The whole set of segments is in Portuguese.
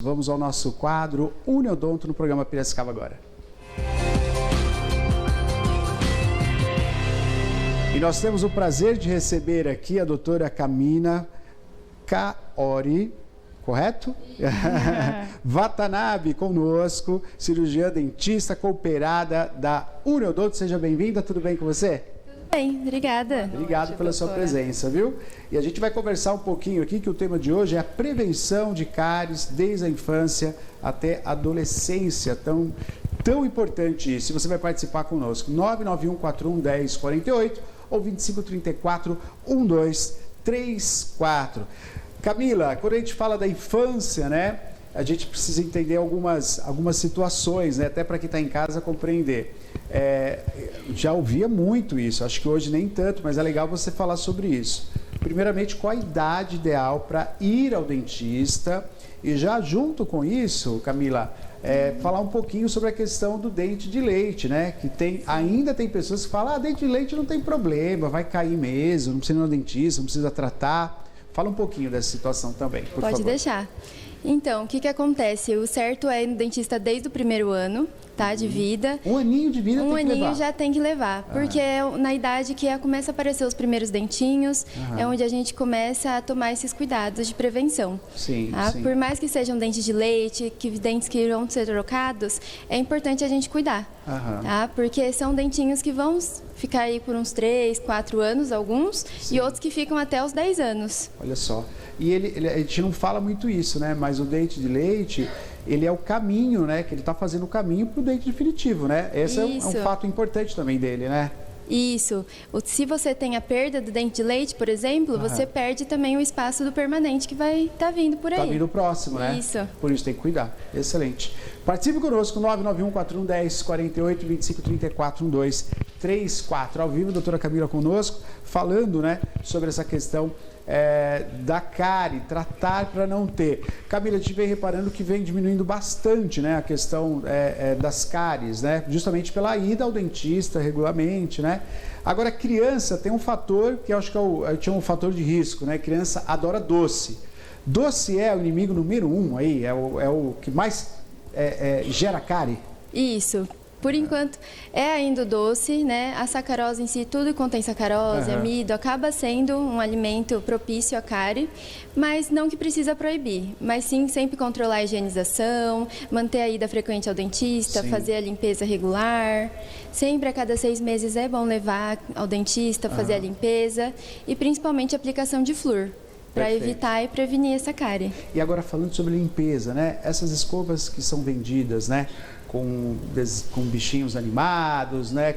Vamos ao nosso quadro Uniodonto no programa Piracicaba agora. E nós temos o prazer de receber aqui a doutora Camila Kaori, correto? Watanabe conosco, cirurgiã dentista cooperada da Uniodonto. Seja bem-vinda, tudo bem com você? Bem, obrigada. Obrigado pela sua presença, viu? E a gente vai conversar um pouquinho aqui, que o tema de hoje é a prevenção de cáries desde a infância até a adolescência, tão importante isso. E você vai participar conosco, 991411048 ou 2534-1234. Camila, quando a gente fala da infância, né, a gente precisa entender algumas situações, né, até para quem está em casa compreender. Já ouvia muito isso, acho que hoje nem tanto, mas é legal você falar sobre isso. Primeiramente, qual a idade ideal para ir ao dentista? E já junto com isso, Camila, falar um pouquinho sobre a questão do dente de leite, né? Que ainda tem pessoas que falam, dente de leite não tem problema, vai cair mesmo, não precisa ir no dentista, não precisa tratar. Fala um pouquinho dessa situação também, por favor. Pode deixar. Então, o que acontece? O certo é ir no dentista desde o primeiro ano, tá, de vida. Um aninho de vida tem que levar? Um aninho já tem que levar, porque é na idade que começa a aparecer os primeiros dentinhos, é onde a gente começa a tomar esses cuidados de prevenção. Sim, tá? sim. Por mais que sejam dentes de leite, dentes que vão ser trocados, é importante a gente cuidar, tá? Porque são dentinhos que vão ficar aí por uns 3, 4 anos, alguns, e outros que ficam até os 10 anos. Olha só. E a gente não fala muito isso, né? Mas o dente de leite, ele é o caminho, né? Que ele está fazendo o caminho para o dente definitivo, né? Esse é um fato importante também dele, né? Isso. Se você tem a perda do dente de leite, por exemplo, você perde também o espaço do permanente que vai estar vindo por aí. Está vindo próximo, né? Isso. Por isso tem que cuidar. Excelente. Participe conosco, 991411048 2534-1234. Ao vivo, a doutora Camila conosco, falando, né, sobre essa questão da cárie, tratar para não ter. Camila, a gente vem reparando que vem diminuindo bastante, né, a questão das cáries, né, justamente pela ida ao dentista regularmente, né. Agora, a criança tem um fator que eu acho que tinha um fator de risco, né, criança adora doce. Doce é o inimigo número 1 aí, é o que mais gera cárie? Isso. Por enquanto, é ainda o doce, né? A sacarose em si, tudo contém sacarose, amido, acaba sendo um alimento propício à cárie, mas não que precisa proibir, mas sim sempre controlar a higienização, manter a ida frequente ao dentista, fazer a limpeza regular. Sempre a cada 6 meses é bom levar ao dentista, fazer a limpeza e principalmente a aplicação de flúor, para evitar e prevenir essa cárie. E agora falando sobre limpeza, né? Essas escovas que são vendidas, né? Com bichinhos animados, né?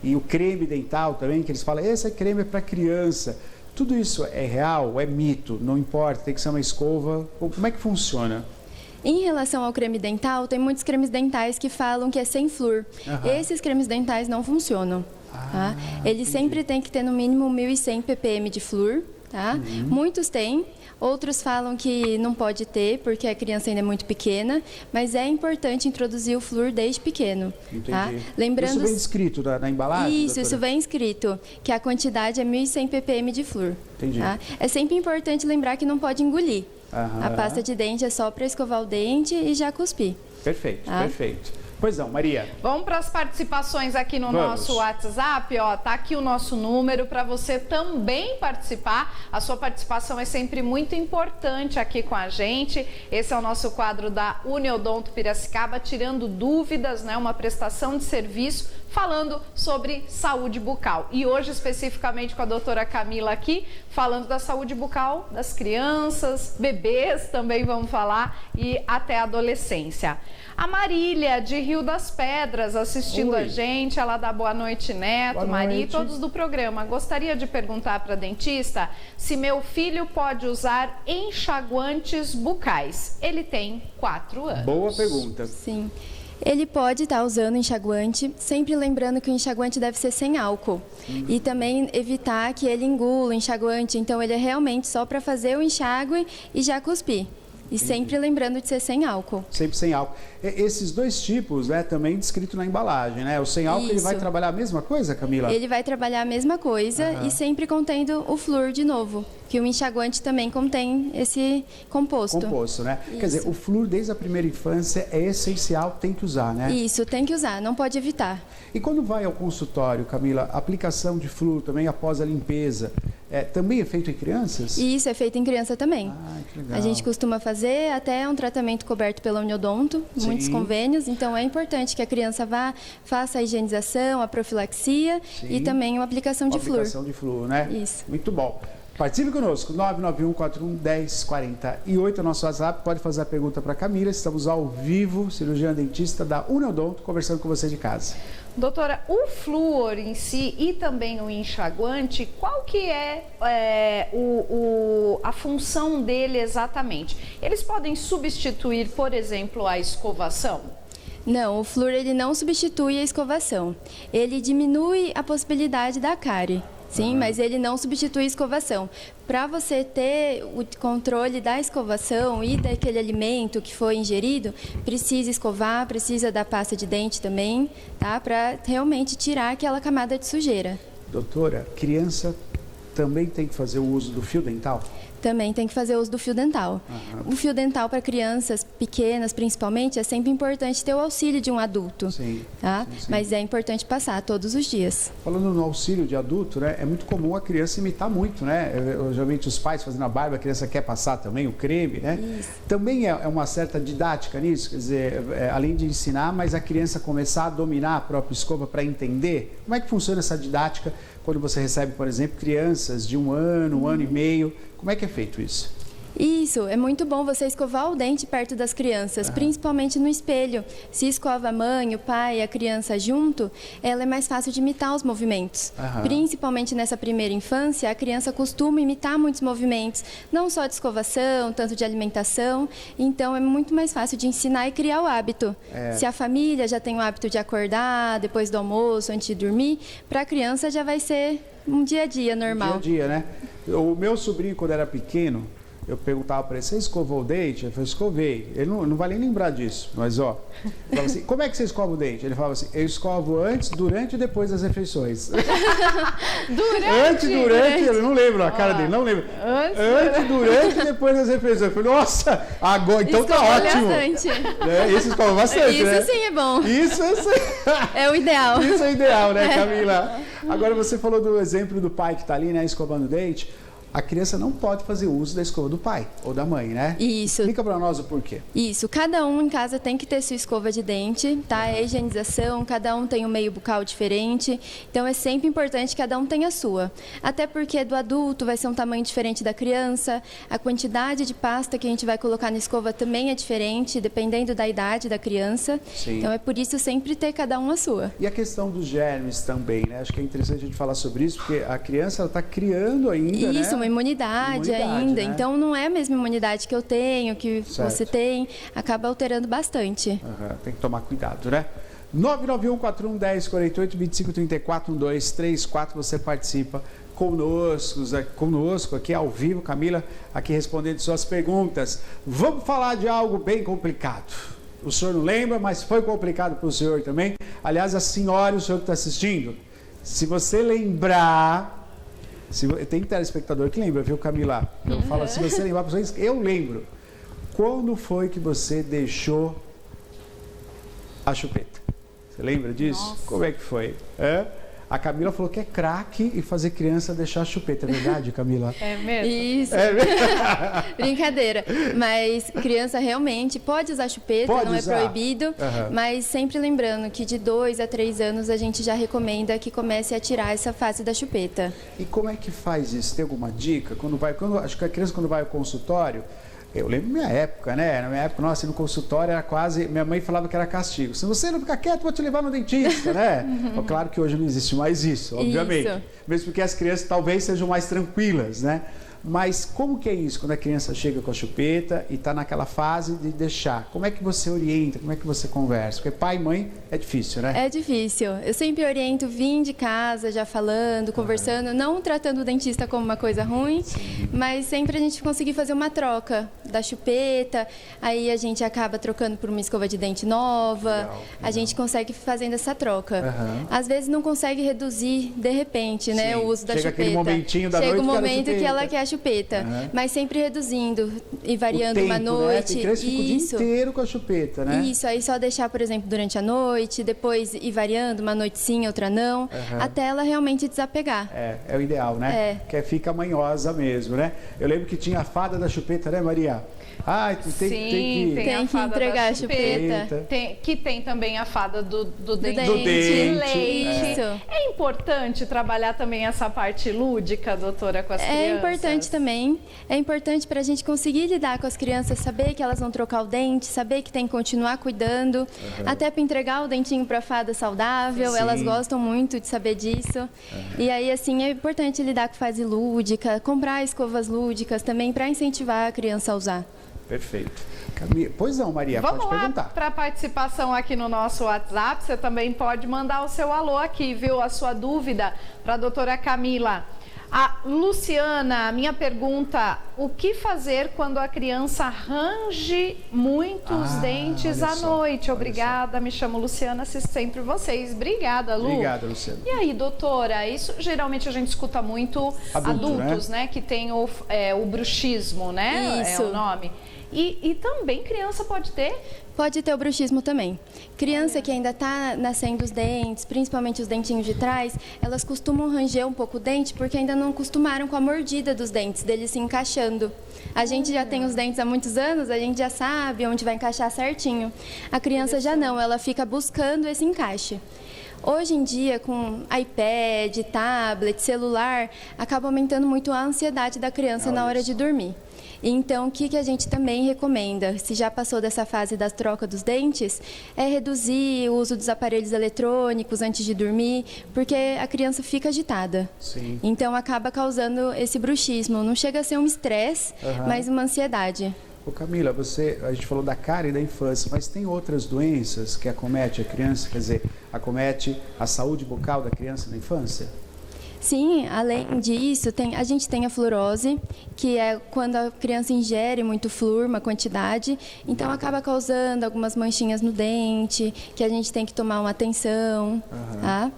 E o creme dental também, que eles falam, esse creme é para criança. Tudo isso é real, é mito, não importa, tem que ser uma escova. Como é que funciona? Em relação ao creme dental, tem muitos cremes dentais que falam que é sem flúor. Esses cremes dentais não funcionam. Tá? Eles sempre têm que ter no mínimo 1.100 ppm de flúor. Tá? Muitos têm, outros falam que não pode ter porque a criança ainda é muito pequena, mas é importante introduzir o flúor desde pequeno. Tá? Lembrando... Isso vem escrito na embalagem? Isso vem escrito, que a quantidade é 1.100 ppm de flúor. Entendi. Tá? É sempre importante lembrar que não pode engolir. A pasta de dente é só para escovar o dente e já cuspir. Perfeito, perfeito. Pois não, Maria. Vamos para as participações aqui no nosso WhatsApp, ó, tá aqui o nosso número para você também participar. A sua participação é sempre muito importante aqui com a gente. Esse é o nosso quadro da Uniodonto Piracicaba, tirando dúvidas, né, uma prestação de serviço falando sobre saúde bucal. E hoje especificamente com a doutora Camila aqui, falando da saúde bucal das crianças, bebês também vamos falar e até a adolescência. A Marília, de Rio das Pedras, assistindo a gente. Ela dá boa noite, Neto, Maria e todos do programa. Gostaria de perguntar para a dentista se meu filho pode usar enxaguantes bucais. Ele tem 4 anos. Boa pergunta. Sim. Ele pode estar usando enxaguante, sempre lembrando que o enxaguante deve ser sem álcool. E também evitar que ele engula o enxaguante. Então, ele é realmente só para fazer o enxágue e já cuspir. E sempre lembrando de ser sem álcool. Sempre sem álcool. Esses dois tipos, né, também descrito na embalagem, né? O sem álcool, ele vai trabalhar a mesma coisa, Camila? Ele vai trabalhar a mesma coisa e sempre contendo o flúor de novo. que o enxaguante também contém esse composto. Composto, né? Isso. Quer dizer, o flúor desde a primeira infância é essencial, tem que usar, né? Isso, tem que usar, não pode evitar. E quando vai ao consultório, Camila, a aplicação de flúor também após a limpeza, também é feito em crianças? E isso é feito em criança também. Ah, que legal. A gente costuma fazer até um tratamento coberto pela Uniodonto, Sim. muitos convênios, então é importante que a criança faça a higienização, a profilaxia Sim. e também a aplicação de flúor. Aplicação de flúor, né? Isso. Muito bom. Participe conosco, 991-41-1048, nosso WhatsApp, pode fazer a pergunta para a Camila, estamos ao vivo, cirurgiã dentista da Uniodonto, conversando com você de casa. Doutora, o flúor em si e também o enxaguante, qual que é, a função dele exatamente? Eles podem substituir, por exemplo, a escovação? Não, o flúor ele não substitui a escovação. Ele diminui a possibilidade da cárie. Sim, mas ele não substitui a escovação. Para você ter o controle da escovação e daquele alimento que foi ingerido, precisa escovar, precisa da pasta de dente também, tá? Para realmente tirar aquela camada de sujeira. Doutora, criança também tem que fazer o uso do fio dental? Também tem que fazer uso do fio dental. O fio dental para crianças pequenas, principalmente, é sempre importante ter o auxílio de um adulto. Sim, tá? sim. Mas é importante passar todos os dias. Falando no auxílio de adulto, né, é muito comum a criança imitar muito, né? Geralmente os pais fazendo a barba, a criança quer passar também o creme, né? Isso. Também é uma certa didática nisso, quer dizer, além de ensinar, mas a criança começar a dominar a própria escova para entender. Como é que funciona essa didática quando você recebe, por exemplo, crianças de um ano e meio? Como é que é feito isso? Isso, é muito bom você escovar o dente perto das crianças, principalmente no espelho. Se escova a mãe, o pai e a criança junto, ela é mais fácil de imitar os movimentos. Principalmente nessa primeira infância, a criança costuma imitar muitos movimentos, não só de escovação, tanto de alimentação. Então, é muito mais fácil de ensinar e criar o hábito. Se a família já tem o hábito de acordar depois do almoço, antes de dormir, para a criança já vai ser um dia a dia normal. Dia a dia, né? O meu sobrinho, quando era pequeno, eu perguntava para ele, você escovou o dente? Ele falou, escovei. Ele não vai nem lembrar disso, mas ó, falava assim, como é que você escova o dente? Ele falava assim, eu escovo antes, durante e depois das refeições. Durante, eu não lembro a cara dele, não lembro. Antes, durante e depois das refeições. Eu falei, nossa, agora então escova tá ótimo. Bastante. Esse escova bastante, Isso né? sim é bom. Isso é o ideal. Isso é ideal, né, Camila? Agora você falou do exemplo do pai que está ali, né, escovando o dente. A criança não pode fazer uso da escova do pai ou da mãe, né? Isso. Explica para nós o porquê. Isso. Cada um em casa tem que ter sua escova de dente, tá? É higienização, cada um tem um meio bucal diferente. Então, é sempre importante que cada um tenha a sua. Até porque do adulto vai ser um tamanho diferente da criança. A quantidade de pasta que a gente vai colocar na escova também é diferente, dependendo da idade da criança. Sim. Então, é por isso sempre ter cada um a sua. E a questão dos germes também, né? Acho que é interessante a gente falar sobre isso, porque a criança está criando ainda, né? Isso, uma imunidade ainda. Né? Então, não é a mesma imunidade que eu tenho, que você tem. Acaba alterando bastante. Tem que tomar cuidado, né? 991-41-1048-2534-1234, você participa conosco aqui ao vivo, Camila, aqui respondendo suas perguntas. Vamos falar de algo bem complicado. O senhor não lembra, mas foi complicado para o senhor também. Aliás, a senhora e o senhor que está assistindo, se você lembrar... Tem telespectador que lembra, viu, Camila? Eu falo, se você lembrar, eu lembro. Quando foi que você deixou a chupeta? Você lembra disso? Nossa. Como é que foi? A Camila falou que é craque e fazer criança deixar a chupeta. É verdade, Camila? É mesmo? Isso. Brincadeira. Mas criança realmente pode usar chupeta, Pode não usar. é proibido. Mas sempre lembrando que de 2 a 3 anos a gente já recomenda que comece a tirar essa fase da chupeta. E como é que faz isso? Tem alguma dica? Acho que a criança quando vai ao consultório, eu lembro minha época, né? Na minha época, nossa, no consultório era quase... Minha mãe falava que era castigo. Se você não ficar quieto, vou te levar no dentista, né? Claro que hoje não existe mais isso, obviamente. Isso. Mesmo porque as crianças talvez sejam mais tranquilas, né? Mas como que é isso quando a criança chega com a chupeta e está naquela fase de deixar? Como é que você orienta? Como é que você conversa? Porque pai e mãe é difícil, né? É difícil. Eu sempre oriento vir de casa já falando, conversando, não tratando o dentista como uma coisa ruim, mas sempre a gente conseguir fazer uma troca da chupeta, aí a gente acaba trocando por uma escova de dente nova, Legal. a gente consegue fazendo essa troca. Às vezes não consegue reduzir de repente, né, Sim. o uso da Chega chupeta. aquele momentinho da Chega noite o que ela momento que chupeta. ela quer a chupeta. chupeta, mas sempre reduzindo e variando uma noite. Né? Tem criança que fica o dia inteiro com a chupeta, né? Isso, aí só deixar, por exemplo, durante a noite, depois ir variando, uma noite sim, outra não, até ela realmente desapegar. É o ideal, né? Que fica manhosa mesmo, né? Eu lembro que tinha a fada da chupeta, né, Maria? Tem que entregar a chupeta. Tem também a fada do dente de leite. Isso. É importante trabalhar também essa parte lúdica, doutora, com as crianças? É importante também. É importante para a gente conseguir lidar com as crianças, saber que elas vão trocar o dente, saber que tem que continuar cuidando, até para entregar o dentinho para a fada saudável. Sim. Elas gostam muito de saber disso. E aí, assim, é importante lidar com fase lúdica, comprar escovas lúdicas também para incentivar a criança a usar. Perfeito. Pois não, Maria, Vamos pode perguntar. Vamos lá para a participação aqui no nosso WhatsApp. Você também pode mandar o seu alô aqui, viu? A sua dúvida para a doutora Camila. A Luciana, minha pergunta, o que fazer quando a criança range muito os dentes à noite? Obrigada, me chamo Luciana, assisto sempre vocês. Obrigada, Lu. Obrigada, Luciana. E aí, doutora, isso geralmente a gente escuta muito adultos, né? Que tem o bruxismo, né? Isso. É o nome. E também criança pode ter? Pode ter o bruxismo também. Criança que ainda está nascendo os dentes, principalmente os dentinhos de trás, elas costumam ranger um pouco o dente porque ainda não acostumaram com a mordida dos dentes, deles se encaixando. A gente já tem os dentes há muitos anos, a gente já sabe onde vai encaixar certinho. A criança já não, ela fica buscando esse encaixe. Hoje em dia, com iPad, tablet, celular, acaba aumentando muito a ansiedade da criança na hora de dormir. Então, o que a gente também recomenda, se já passou dessa fase da troca dos dentes, é reduzir o uso dos aparelhos eletrônicos antes de dormir, porque a criança fica agitada. Sim. Então, acaba causando esse bruxismo. Não chega a ser um estresse, mas uma ansiedade. Ô Camila, a gente falou da cárie da infância, mas tem outras doenças que acomete a criança, quer dizer, acomete a saúde bucal da criança na infância? Sim, além disso, a gente tem a fluorose, que é quando a criança ingere muito flúor, uma quantidade, então acaba causando algumas manchinhas no dente, que a gente tem que tomar uma atenção, tá?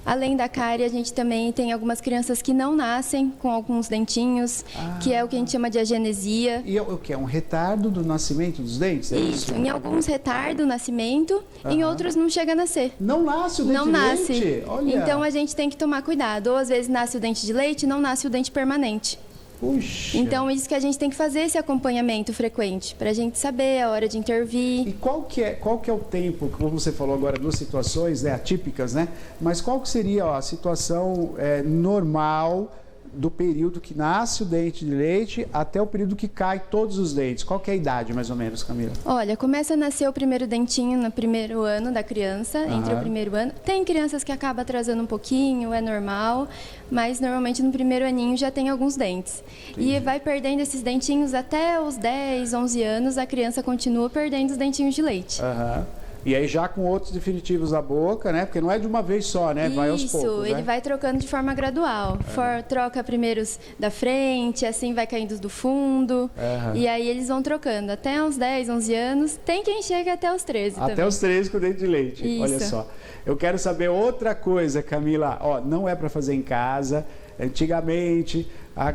Além da cárie, a gente também tem algumas crianças que não nascem com alguns dentinhos, que é o que a gente chama de agenesia. E o que? É um retardo do nascimento dos dentes? É isso? Em alguns retarda o nascimento, em outros não chega a nascer. Não nasce o dente de leite? Olha. Então a gente tem que tomar cuidado. Ou às vezes nasce o dente de leite e não nasce o dente permanente. Puxa. Então, isso que a gente tem que fazer, esse acompanhamento frequente, para a gente saber a hora de intervir. E qual que é o tempo, como você falou agora, duas situações, né, atípicas, né? Mas qual que seria a situação normal do período que nasce o dente de leite até o período que cai todos os dentes? Qual que é a idade, mais ou menos, Camila? Olha, começa a nascer o primeiro dentinho no primeiro ano da criança, entre o primeiro ano. Tem crianças que acabam atrasando um pouquinho, é normal, mas normalmente no primeiro aninho já tem alguns dentes. Entendi. E vai perdendo esses dentinhos até os 10, 11 anos, a criança continua perdendo os dentinhos de leite. E aí já com outros definitivos na boca, né? Porque não é de uma vez só, né? Vai aos poucos, Isso, ele vai trocando de forma gradual. Troca primeiro os da frente, assim vai caindo os do fundo. E aí eles vão trocando. Até uns 10, 11 anos. Tem quem chega até os 13 também. Até os 13 com dente de leite. Isso. Olha só. Eu quero saber outra coisa, Camila. Ó, não é para fazer em casa. Antigamente,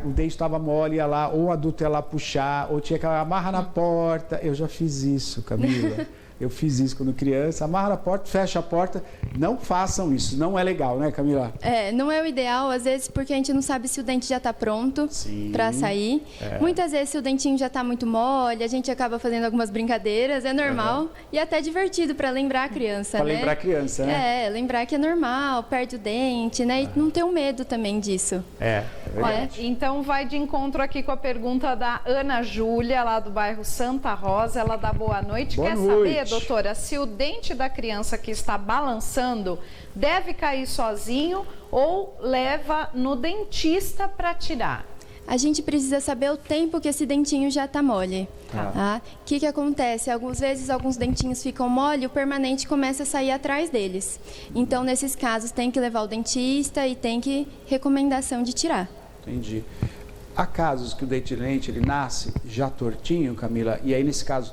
o dente estava mole, ia lá, ou o adulto ia lá puxar, ou tinha aquela amarra na porta. Eu já fiz isso, Camila. Eu fiz isso quando criança, amarra a porta, fecha a porta. Não façam isso, não é legal, né, Camila? Não é o ideal, às vezes, porque a gente não sabe se o dente já está pronto para sair. Muitas vezes, se o dentinho já está muito mole, a gente acaba fazendo algumas brincadeiras, é normal e até divertido para lembrar a criança, né? Para lembrar a criança, né? Lembrar que é normal, perde o dente, né? E não ter um medo também disso. Então, vai de encontro aqui com a pergunta da Ana Júlia, lá do bairro Santa Rosa. Ela dá boa noite. Boa Quer noite. saber, doutora, se o dente da criança que está balançando deve cair sozinho ou leva no dentista para tirar? A gente precisa saber o tempo que esse dentinho já está mole. O que acontece? Algumas vezes, alguns dentinhos ficam mole e o permanente começa a sair atrás deles. Então, nesses casos, tem que levar o dentista e tem que recomendação de tirar. Entendi. Há casos que o dente de leite, ele nasce já tortinho, Camila, e aí, nesse caso,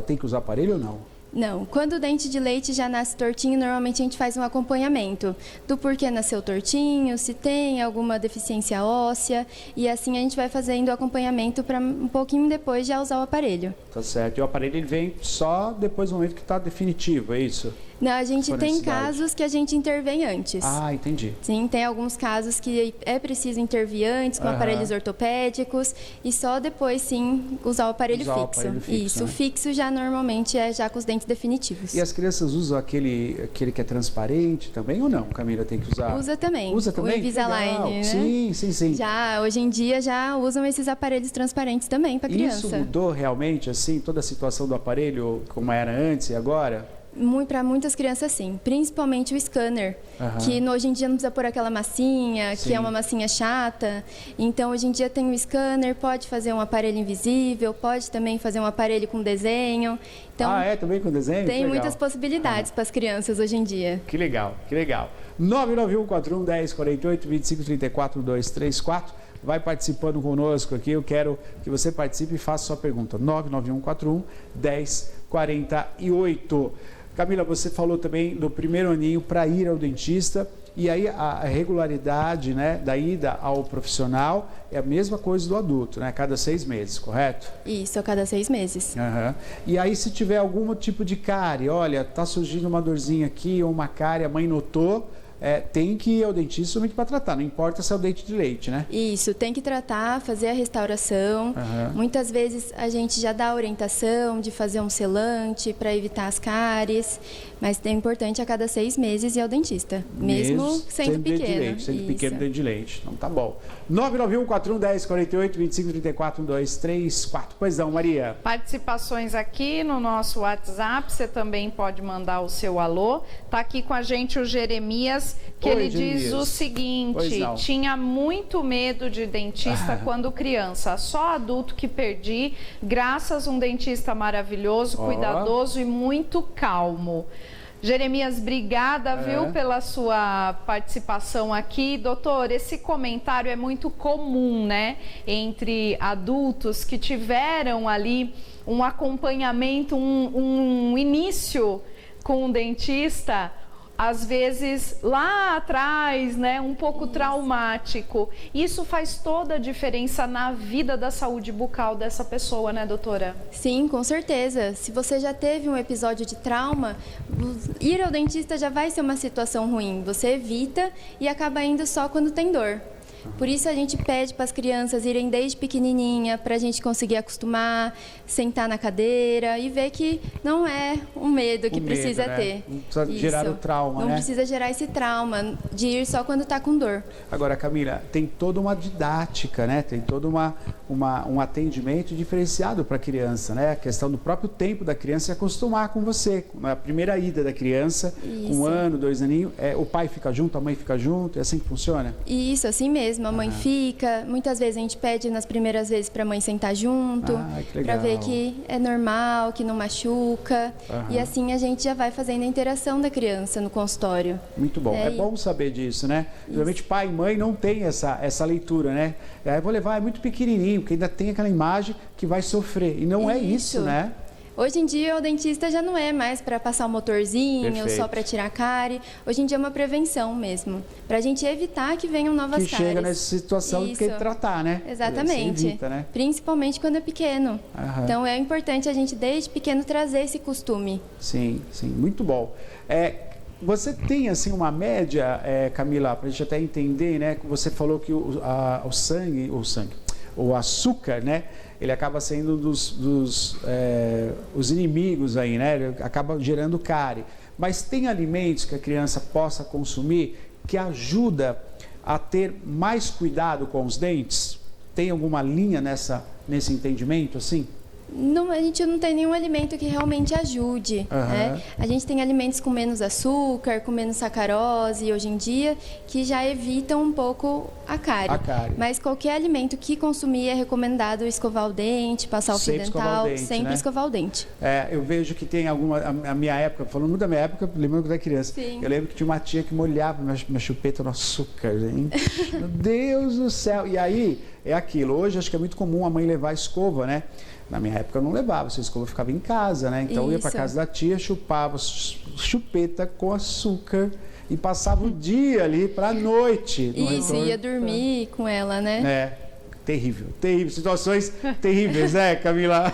tem que usar aparelho ou não? Não, quando o dente de leite já nasce tortinho, normalmente a gente faz um acompanhamento do porquê nasceu tortinho, se tem alguma deficiência óssea, e assim a gente vai fazendo o acompanhamento para um pouquinho depois já usar o aparelho. Tá certo. E o aparelho ele vem só depois do momento que está definitivo, é isso? Não, a gente tem casos que a gente intervém antes. Ah, entendi. Sim, tem alguns casos que é preciso intervir antes com aparelhos ortopédicos e só depois, sim, usar o aparelho fixo. Isso, né? O fixo já normalmente é já com os dentes definitivos. E as crianças usam aquele que é transparente também ou não? Camila, tem que usar? Usa também. Usa também? O Invisalign, né? Sim, sim, sim. Já, hoje em dia, já usam esses aparelhos transparentes também para criança. Isso mudou realmente, assim, toda a situação do aparelho, como era antes e agora? Para muitas crianças, sim. Principalmente o scanner, que hoje em dia não precisa pôr aquela massinha, que é uma massinha chata. Então, hoje em dia tem o scanner, pode fazer um aparelho invisível, pode também fazer um aparelho com desenho. Então, também com desenho? Tem muitas possibilidades para as crianças hoje em dia. Que legal, que legal. 991-41-1048, 2534-234. Vai participando conosco aqui, eu quero que você participe e faça sua pergunta. 991-41-1048. Camila, você falou também do primeiro aninho para ir ao dentista, e aí a regularidade, né, da ida ao profissional é a mesma coisa do adulto, né? Cada 6 meses, correto? Isso, a cada 6 meses. E aí se tiver algum tipo de cárie, olha, tá surgindo uma dorzinha aqui ou uma cárie, a mãe notou, tem que ir ao dentista somente para tratar, não importa se é o dente de leite, né? Isso, tem que tratar, fazer a restauração. Muitas vezes a gente já dá a orientação de fazer um selante para evitar as cáries, mas é importante a cada 6 meses ir ao dentista, mesmo sendo pequeno. Sendo pequeno dente de leite, então tá bom. 991-41-1048, 2534-1234. Pois não, Maria. Participações aqui no nosso WhatsApp, você também pode mandar o seu alô. Tá aqui com a gente o Jeremias, que ele diz o seguinte: tinha muito medo de dentista quando criança, só adulto que perdi, graças a um dentista maravilhoso, cuidadoso e muito calmo. Jeremias, obrigada, viu, pela sua participação aqui. Doutor, esse comentário é muito comum, né, entre adultos que tiveram ali um acompanhamento, um início com um dentista, às vezes lá atrás, né, um pouco traumático. Isso faz toda a diferença na vida da saúde bucal dessa pessoa, né, doutora? Sim, com certeza. Se você já teve um episódio de trauma, ir ao dentista já vai ser uma situação ruim. Você evita e acaba indo só quando tem dor. Por isso a gente pede para as crianças irem desde pequenininha, para a gente conseguir acostumar, sentar na cadeira e ver que não é um medo que precisa ter. Não precisa gerar o trauma, Não precisa gerar esse trauma de ir só quando está com dor. Agora, Camila, tem toda uma didática, né? Tem todo um atendimento diferenciado para a criança, né? A questão do próprio tempo da criança se acostumar com você. Na primeira ida da criança, com 1 ano, 2 aninhos, o pai fica junto, a mãe fica junto, é assim que funciona? Isso, assim mesmo. A mãe fica, muitas vezes a gente pede nas primeiras vezes para a mãe sentar junto, para ver que é normal, que não machuca, e assim a gente já vai fazendo a interação da criança no consultório. Muito bom, é bom saber disso, né? Geralmente pai e mãe não tem essa leitura, né? Eu vou levar, é muito pequenininho, porque ainda tem aquela imagem que vai sofrer, e não é isso, né? Hoje em dia o dentista já não é mais para passar o motorzinho, só para tirar a cárie. Hoje em dia é uma prevenção mesmo, para a gente evitar que venham novas cáries. Que chega nessa situação de querer tratar, né? Exatamente, evita, né? Principalmente quando é pequeno. Então é importante a gente desde pequeno trazer esse costume. Sim, sim, muito bom. Você tem assim uma média, Camila, para a gente até entender, né? Você falou que o açúcar, né? Ele acaba sendo os inimigos aí, né? Ele acaba gerando cárie. Mas tem alimentos que a criança possa consumir que ajuda a ter mais cuidado com os dentes? Tem alguma linha nesse entendimento, assim? Não, a gente não tem nenhum alimento que realmente ajude, né? A gente tem alimentos com menos açúcar, com menos sacarose hoje em dia, que já evitam um pouco a cárie. Mas qualquer alimento que consumir é recomendado escovar o dente, passar o fio dental, sempre escovar o dente. Eu vejo que tem a minha época, falando muito da minha época, lembrando da criança, eu lembro que tinha uma tia que molhava minha chupeta no açúcar, hein? Meu Deus do céu! E aí, é aquilo. Hoje acho que é muito comum a mãe levar a escova, né? Na minha época eu não levava, a escova ficava em casa, né? Então eu ia para casa da tia, chupava chupeta com açúcar e passava o dia ali para a noite. Isso, ia dormir com ela, né? É, terrível, terrível. Situações terríveis, né, Camila?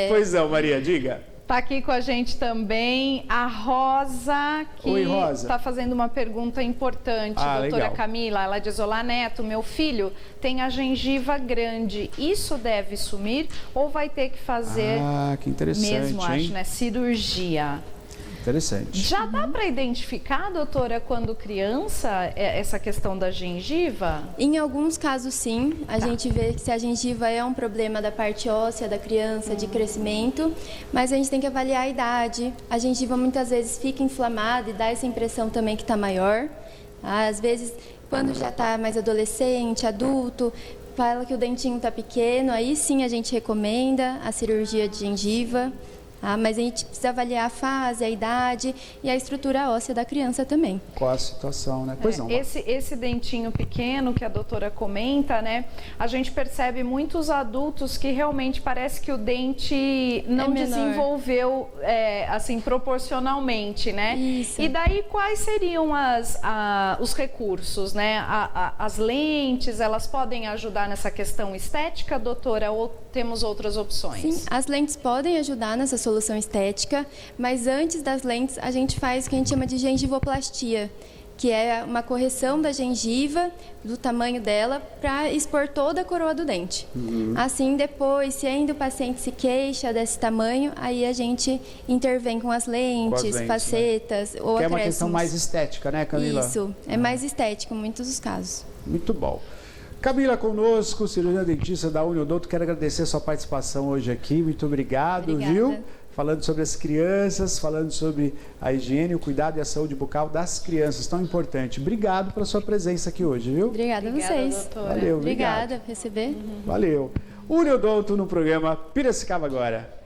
Pois é, Maria, diga. Está aqui com a gente também a Rosa, que está fazendo uma pergunta importante, doutora legal. Camila. Ela diz: olá, Neto, meu filho tem a gengiva grande, isso deve sumir ou vai ter que fazer que interessante, mesmo, acho, né? Cirurgia. Interessante. Já dá para identificar, doutora, quando criança, essa questão da gengiva? Em alguns casos, sim. A gente vê que se a gengiva é um problema da parte óssea da criança, de crescimento, mas a gente tem que avaliar a idade. A gengiva muitas vezes fica inflamada e dá essa impressão também que está maior. Às vezes, quando já está mais adolescente, adulto, fala que o dentinho está pequeno, aí sim a gente recomenda a cirurgia de gengiva. Mas a gente precisa avaliar a fase, a idade e a estrutura óssea da criança também. Qual a situação, né? Pois não. Esse dentinho pequeno que a doutora comenta, né? A gente percebe muitos adultos que realmente parece que o dente não desenvolveu assim proporcionalmente, né? Isso. E daí quais seriam os recursos, né? As lentes, elas podem ajudar nessa questão estética, doutora, ou temos outras opções? Sim, as lentes podem ajudar nessa solução estética, mas antes das lentes a gente faz o que a gente chama de gengivoplastia, que é uma correção da gengiva, do tamanho dela, para expor toda a coroa do dente. Assim, depois, se ainda o paciente se queixa desse tamanho, aí a gente intervém com as lentes, facetas, né? Ou que acréscimos. É uma questão mais estética, né, Camila? Isso, é mais estético em muitos dos casos. Muito bom. Camila conosco, cirurgiã dentista da Uniodonto, quero agradecer a sua participação hoje aqui, muito obrigado, viu? Falando sobre as crianças, falando sobre a higiene, o cuidado e a saúde bucal das crianças, tão importante. Obrigado pela sua presença aqui hoje, viu? Obrigada a vocês. Doutora. Valeu, Obrigada por receber. Valeu. Uniodonto no programa Piracicaba Agora.